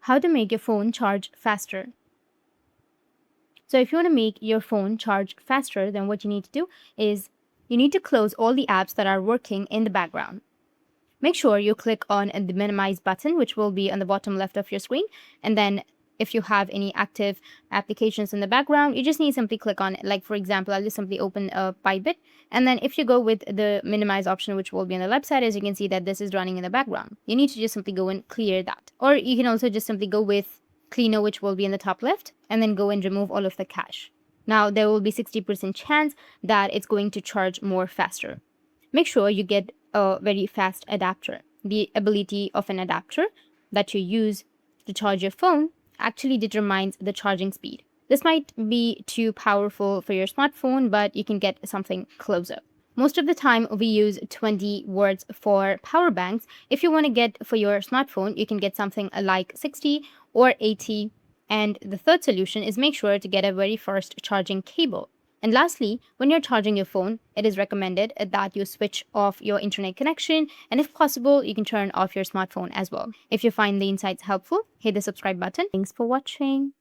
how to make your phone charge faster. So if you want to make your phone charge faster, then what you need to do is you need to close all the apps that are working in the background. Make sure you click on the minimize button, which will be on the bottom left of your screen. And then if you have any active applications in the background, you just need to simply click on it. Like for example, I'll just simply open a Bybit. And then if you go with the minimize option, which will be on the left side, as you can see that this is running in the background. You need to just simply go and clear that. Or you can also just simply go with cleaner, which will be in the top left, and then go and remove all of the cache. Now there will be 60% chance that it's going to charge more faster. Make sure you get a very fast adapter. The ability of an adapter that you use to charge your phone actually determines the charging speed. This might be too powerful for your smartphone, but you can get something closer. Most of the time, we use 20 watts for power banks. If you want to get for your smartphone, you can get something like 60 or 80. And the third solution is make sure to get a very first charging cable. And lastly, when you're charging your phone, it is recommended that you switch off your internet connection. And if possible, you can turn off your smartphone as well. If you find the insights helpful, hit the subscribe button. Thanks for watching.